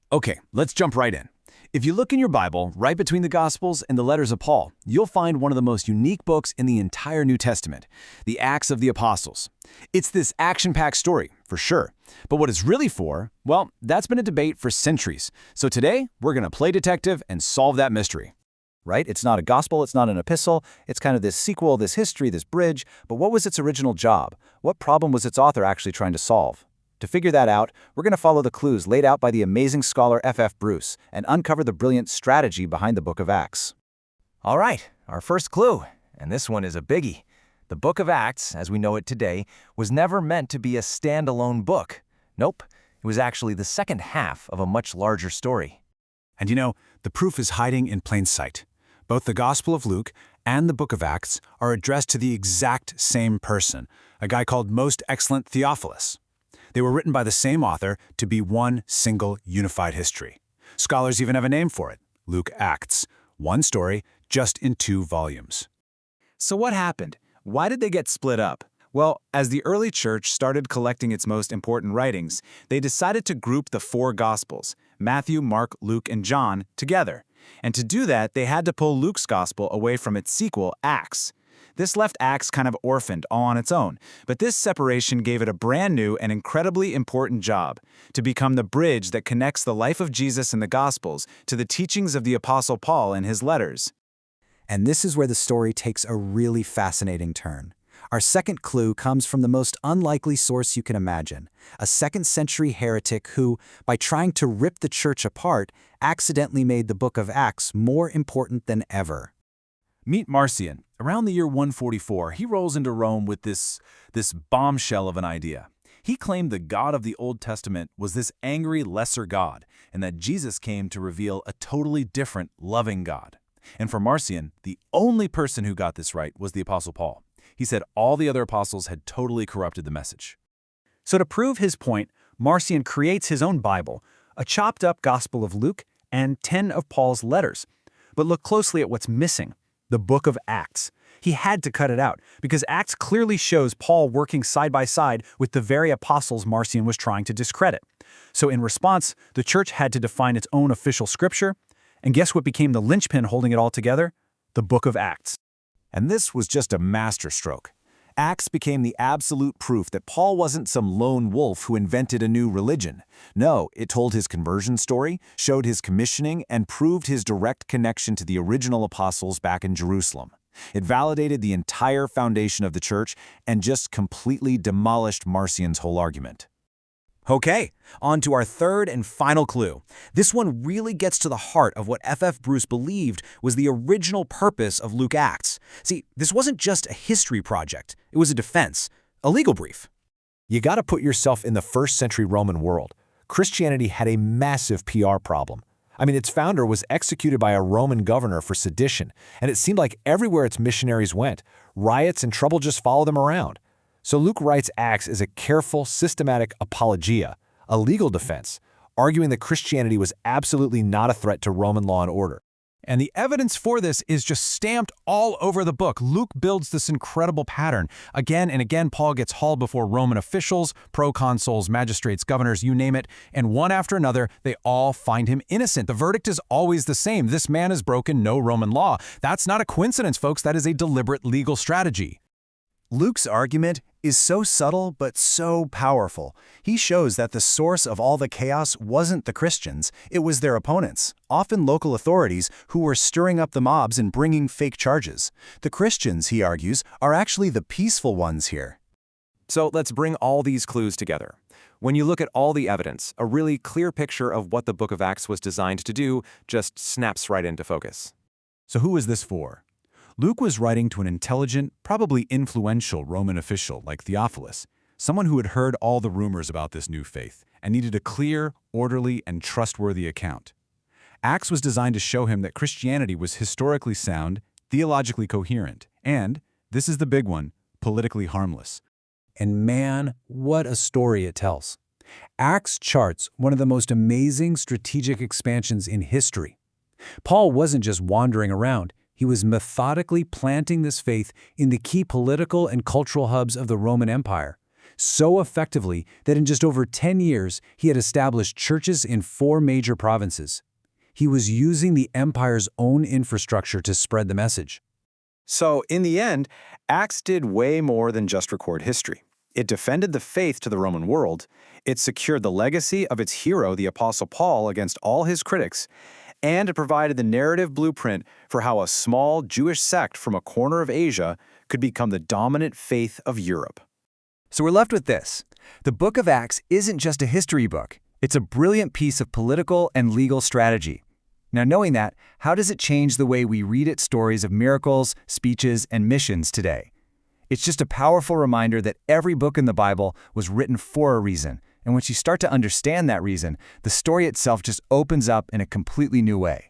Okay, let's jump right in. If you look in your Bible, right between the Gospels and the letters of Paul, you'll find one of the most unique books in the entire New Testament, the Acts of the Apostles. It's this action-packed story, for sure. But what it's really for, well, that's been a debate for centuries. So today, we're going to play detective and solve that mystery. Right? It's not a gospel, it's not an epistle, it's kind of this sequel, this history, this bridge, but what was its original job? What problem was its author actually trying to solve? To figure that out, we're going to follow the clues laid out by the amazing scholar F. Bruce and uncover the brilliant strategy behind the Book of Acts. All right, our first clue, and this one is a biggie. The Book of Acts, as we know it today, was never meant to be a standalone book. Nope, it was actually the second half of a much larger story. And you know, the proof is hiding in plain sight. Both the Gospel of Luke and the Book of Acts are addressed to the exact same person, a guy called Most Excellent Theophilus. They were written by the same author to be one single unified history. Scholars even have a name for it, Luke Acts, one story just in 2 volumes. So what happened? Why did they get split up? Well, as the early church started collecting its most important writings, they decided to group the 4 Gospels, Matthew, Mark, Luke, and John, together. And to do that, they had to pull Luke's Gospel away from its sequel, Acts. This left Acts kind of orphaned all on its own, but this separation gave it a brand new and incredibly important job, to become the bridge that connects the life of Jesus in the Gospels to the teachings of the Apostle Paul in his letters. And this is where the story takes a really fascinating turn. Our second clue comes from the most unlikely source you can imagine, a 2nd century heretic who, by trying to rip the church apart, accidentally made the Book of Acts more important than ever. Meet Marcion. Around the year 144, he rolls into Rome with this bombshell of an idea. He claimed the God of the Old Testament was this angry lesser God, and that Jesus came to reveal a totally different, loving God. And for Marcion, the only person who got this right was the Apostle Paul. He said all the other apostles had totally corrupted the message. So to prove his point, Marcion creates his own Bible, a chopped-up Gospel of Luke and 10 of Paul's letters. But look closely at what's missing, the Book of Acts. He had to cut it out, because Acts clearly shows Paul working side by side with the very apostles Marcion was trying to discredit. So in response, the church had to define its own official scripture, and guess what became the linchpin holding it all together? The Book of Acts. And this was just a masterstroke. Acts became the absolute proof that Paul wasn't some lone wolf who invented a new religion. No, it told his conversion story, showed his commissioning, and proved his direct connection to the original apostles back in Jerusalem. It validated the entire foundation of the church and just completely demolished Marcion's whole argument. Okay, on to our third and final clue. This one really gets to the heart of what F. Bruce believed was the original purpose of Luke Acts. See, this wasn't just a history project. It was a defense, a legal brief. You got to put yourself in the 1st century Roman world. Christianity had a massive PR problem. I mean, its founder was executed by a Roman governor for sedition, and it seemed like everywhere its missionaries went, riots and trouble just followed them around. So Luke writes Acts as a careful, systematic apologia, a legal defense, arguing that Christianity was absolutely not a threat to Roman law and order. And the evidence for this is just stamped all over the book. Luke builds this incredible pattern. Again and again, Paul gets hauled before Roman officials, proconsuls, magistrates, governors, you name it, and one after another, they all find him innocent. The verdict is always the same. This man has broken no Roman law. That's not a coincidence, folks. That is a deliberate legal strategy. Luke's argument is so subtle but so powerful. He shows that the source of all the chaos wasn't the Christians, it was their opponents, often local authorities who were stirring up the mobs and bringing fake charges. The Christians, he argues, are actually the peaceful ones here. So let's bring all these clues together. When you look at all the evidence, a really clear picture of what the Book of Acts was designed to do just snaps right into focus. So who is this for? Luke was writing to an intelligent, probably influential Roman official like Theophilus, someone who had heard all the rumors about this new faith and needed a clear, orderly, and trustworthy account. Acts was designed to show him that Christianity was historically sound, theologically coherent, and, this is the big one, politically harmless. And man, what a story it tells. Acts charts one of the most amazing strategic expansions in history. Paul wasn't just wandering around. He was methodically planting this faith in the key political and cultural hubs of the Roman Empire. so effectively that in just over 10 years, he had established churches in 4 major provinces. He was using the empire's own infrastructure to spread the message. So, in the end, Acts did way more than just record history. It defended the faith to the Roman world, it secured the legacy of its hero, the Apostle Paul, against all his critics, and it provided the narrative blueprint for how a small Jewish sect from a corner of Asia could become the dominant faith of Europe. So we're left with this. The book of Acts isn't just a history book. It's a brilliant piece of political and legal strategy. Now, knowing that, how does it change the way we read its stories of miracles, speeches, and missions today? It's just a powerful reminder that every book in the Bible was written for a reason. And once you start to understand that reason, the story itself just opens up in a completely new way.